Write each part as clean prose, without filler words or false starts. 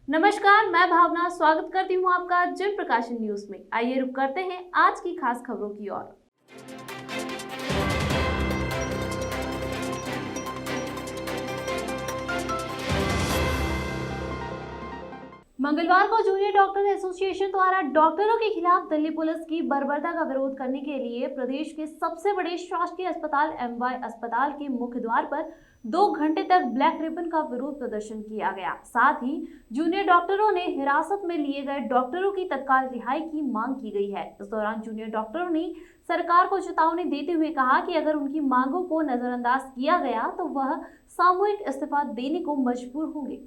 नमस्कार, मैं भावना स्वागत करती हूँ आपका जन प्रकाशन न्यूज में। आइए रुक करते हैं आज की खास खबरों की ओर। मंगलवार को जूनियर डॉक्टर एसोसिएशन द्वारा डॉक्टरों के खिलाफ दिल्ली पुलिस की बर्बरता का विरोध करने के लिए प्रदेश के सबसे बड़े शासकीय अस्पताल एमवाय अस्पताल के मुख्य द्वार पर 2 घंटे तक ब्लैक रिबन का विरोध प्रदर्शन किया गया। साथ ही जूनियर डॉक्टरों ने हिरासत में लिए गए डॉक्टरों की तत्काल रिहाई की मांग की गई है। इस दौरान जूनियर डॉक्टरों ने सरकार को चेतावनी देते हुए कहा कि अगर उनकी मांगों को नजरअंदाज किया गया तो वह सामूहिक इस्तीफा देने को मजबूर होंगे।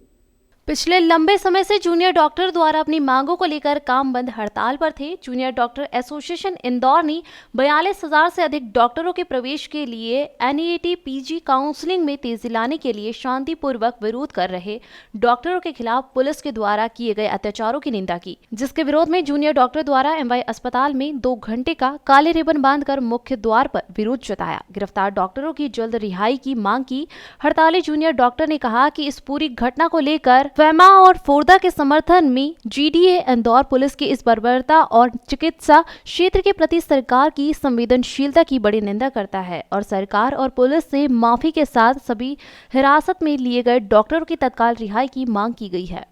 पिछले लंबे समय से जूनियर डॉक्टर द्वारा अपनी मांगों को लेकर काम बंद हड़ताल पर थे। जूनियर डॉक्टर एसोसिएशन इंदौर ने 42,000 से अधिक डॉक्टरों के प्रवेश के लिए एनईएटी पीजी काउंसलिंग में तेजी लाने के लिए शांतिपूर्वक विरोध कर रहे डॉक्टरों के खिलाफ पुलिस के द्वारा किए गए अत्याचारों की निंदा की, जिसके विरोध में जूनियर डॉक्टर द्वारा एमवाय अस्पताल में 2 घंटे का काले रिबन बांधकर मुख्य द्वार पर विरोध जताया। गिरफ्तार डॉक्टरों की जल्द रिहाई की मांग की। हड़ताली जूनियर डॉक्टर ने कहा कि इस पूरी घटना को लेकर फेमा और फोरदा के समर्थन में जीडीए इंदौर पुलिस की इस बर्बरता और चिकित्सा क्षेत्र के प्रति सरकार की संवेदनशीलता की बड़ी निंदा करता है और सरकार और पुलिस से माफी के साथ सभी हिरासत में लिए गए डॉक्टरों की तत्काल रिहाई की मांग की गई है।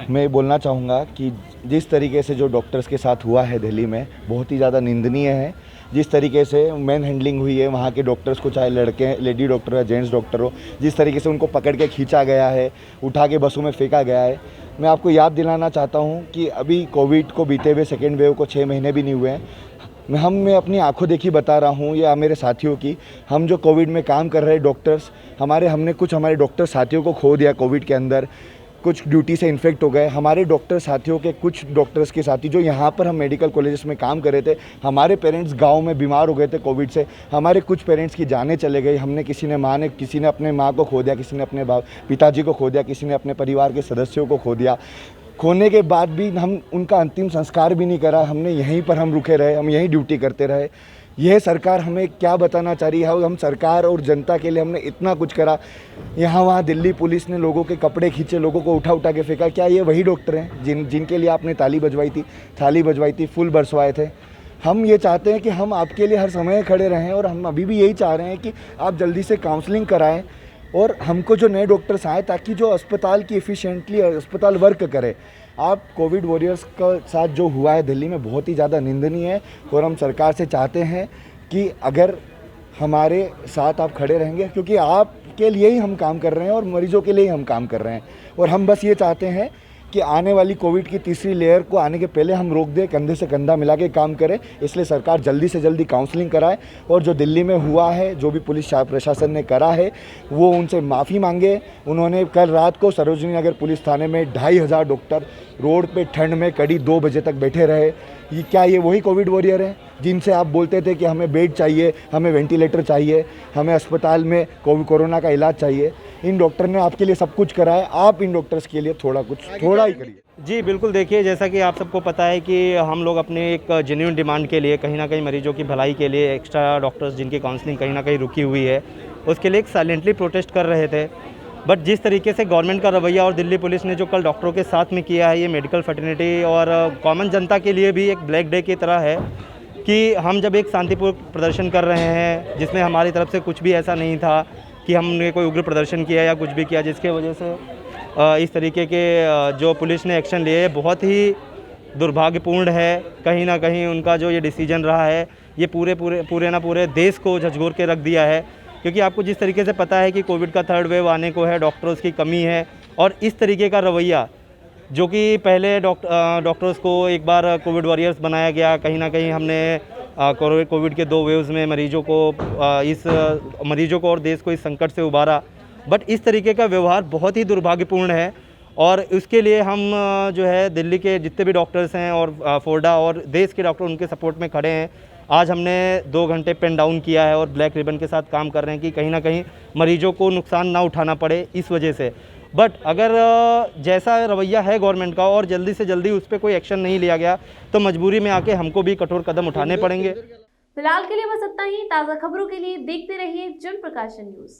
मैं बोलना चाहूँगा कि जिस तरीके से जो डॉक्टर्स के साथ हुआ है दिल्ली में बहुत ही ज़्यादा निंदनीय है। जिस तरीके से मैन हैंडलिंग हुई है वहाँ के डॉक्टर्स को, चाहे लड़के लेडी डॉक्टर हो जेंट्स डॉक्टर हो, जिस तरीके से उनको पकड़ के खींचा गया है, उठा के बसों में फेंका गया है। मैं आपको याद दिलाना चाहता हूँ कि अभी कोविड को बीते हुए सेकेंड वेव को 6 महीने भी नहीं हुए हैं। मैं अपनी आंखों देखी बता रहा हूँ या मेरे साथियों की, हम जो कोविड में काम कर रहे डॉक्टर्स, हमने कुछ हमारे डॉक्टर साथियों को खो दिया कोविड के अंदर, कुछ ड्यूटी से इन्फेक्ट हो गए। हमारे डॉक्टर साथियों के कुछ डॉक्टर्स के साथी जो यहाँ पर हम मेडिकल कॉलेजेस में काम कर रहे थे, हमारे पेरेंट्स गांव में बीमार हो गए थे कोविड से। हमारे कुछ पेरेंट्स की जानें चले गई। किसी ने अपने माँ को खो दिया, किसी ने अपने पिताजी को खो दिया, किसी ने अपने परिवार के सदस्यों को खो दिया। खोने के बाद भी हम उनका अंतिम संस्कार भी नहीं करा। हमने यहीं पर हम रुके रहे, हम यहीं ड्यूटी करते रहे। यह सरकार हमें क्या बताना चाह रही है? हम सरकार और जनता के लिए हमने इतना कुछ करा, यहाँ वहाँ दिल्ली पुलिस ने लोगों के कपड़े खींचे, लोगों को उठा के फेंका। क्या ये वही डॉक्टर हैं जिनके लिए आपने थाली बजवाई थी, फूल बरसवाए थे? हम ये चाहते हैं कि हम आपके लिए हर समय खड़े रहें और हम अभी भी यही चाह रहे हैं कि आप जल्दी से काउंसलिंग कराएं और हमको जो नए डॉक्टर्स आए ताकि जो अस्पताल की एफिशिएंटली अस्पताल वर्क करे। आप कोविड वॉरियर्स का साथ जो हुआ है दिल्ली में बहुत ही ज़्यादा निंदनीय है और हम सरकार से चाहते हैं कि अगर हमारे साथ आप खड़े रहेंगे, क्योंकि आपके लिए ही हम काम कर रहे हैं और मरीजों के लिए ही हम काम कर रहे हैं और हम बस ये चाहते हैं कि आने वाली कोविड की तीसरी लेयर को आने के पहले हम रोक दें, कंधे से कंधा मिला के काम करें। इसलिए सरकार जल्दी से जल्दी काउंसलिंग कराए और जो दिल्ली में हुआ है, जो भी पुलिस प्रशासन ने करा है, वो उनसे माफ़ी मांगे। उन्होंने कल रात को सरोजनी नगर पुलिस थाने में 2,500 डॉक्टर रोड पे ठंड में कड़ी 2 बजे तक बैठे रहे। ये वही कोविड वॉरियर हैं जिनसे आप बोलते थे कि हमें बेड चाहिए, हमें वेंटिलेटर चाहिए, हमें अस्पताल में कोरोना का इलाज चाहिए? इन डॉक्टर ने आपके लिए सब कुछ करा है, आप इन डॉक्टर्स के लिए थोड़ा ही करिए। जी बिल्कुल, देखिए जैसा कि आप सबको पता है कि हम लोग अपने एक जेन्युइन डिमांड के लिए कहीं ना कहीं मरीजों की भलाई के लिए एक्स्ट्रा डॉक्टर्स जिनकी काउंसलिंग कहीं ना कहीं रुकी हुई है उसके लिए एक साइलेंटली प्रोटेस्ट कर रहे थे। बट जिस तरीके से गवर्नमेंट का रवैया और दिल्ली पुलिस ने जो कल डॉक्टरों के साथ में किया है, ये मेडिकल फर्टिलिटी और कॉमन जनता के लिए भी एक ब्लैक डे की तरह है कि हम जब एक शांतिपूर्ण प्रदर्शन कर रहे हैं जिसमें हमारी तरफ से कुछ भी ऐसा नहीं था कि हमने कोई उग्र प्रदर्शन किया या कुछ भी किया, जिसके वजह से इस तरीके के जो पुलिस ने एक्शन लिए बहुत ही दुर्भाग्यपूर्ण है। कहीं ना कहीं उनका जो ये डिसीजन रहा है ये पूरे देश को झकझोर के रख दिया है, क्योंकि आपको जिस तरीके से पता है कि कोविड का 3rd वेव आने को है, डॉक्टर्स की कमी है और इस तरीके का रवैया जो कि पहले डॉक्टर्स को एक बार कोविड वॉरियर्स बनाया गया, कहीं ना कहीं हमने कोविड के 2 वेव्स में मरीजों को और देश को इस संकट से उबारा। बट इस तरीके का व्यवहार बहुत ही दुर्भाग्यपूर्ण है और उसके लिए हम जो है दिल्ली के जितने भी डॉक्टर्स हैं और फोरडा और देश के डॉक्टर उनके सपोर्ट में खड़े हैं। आज हमने 2 घंटे पेन डाउन किया है और ब्लैक रिबन के साथ काम कर रहे हैं कि कहीं ना कहीं मरीजों को नुकसान ना उठाना पड़े इस वजह से। बट अगर जैसा रवैया है गवर्नमेंट का और जल्दी से जल्दी उस पर कोई एक्शन नहीं लिया गया तो मजबूरी में आके हमको भी कठोर कदम उठाने पड़ेंगे। फिलहाल के लिए बस इतना ही। ताज़ा खबरों के लिए देखते रहिए जन प्रकाशन न्यूज।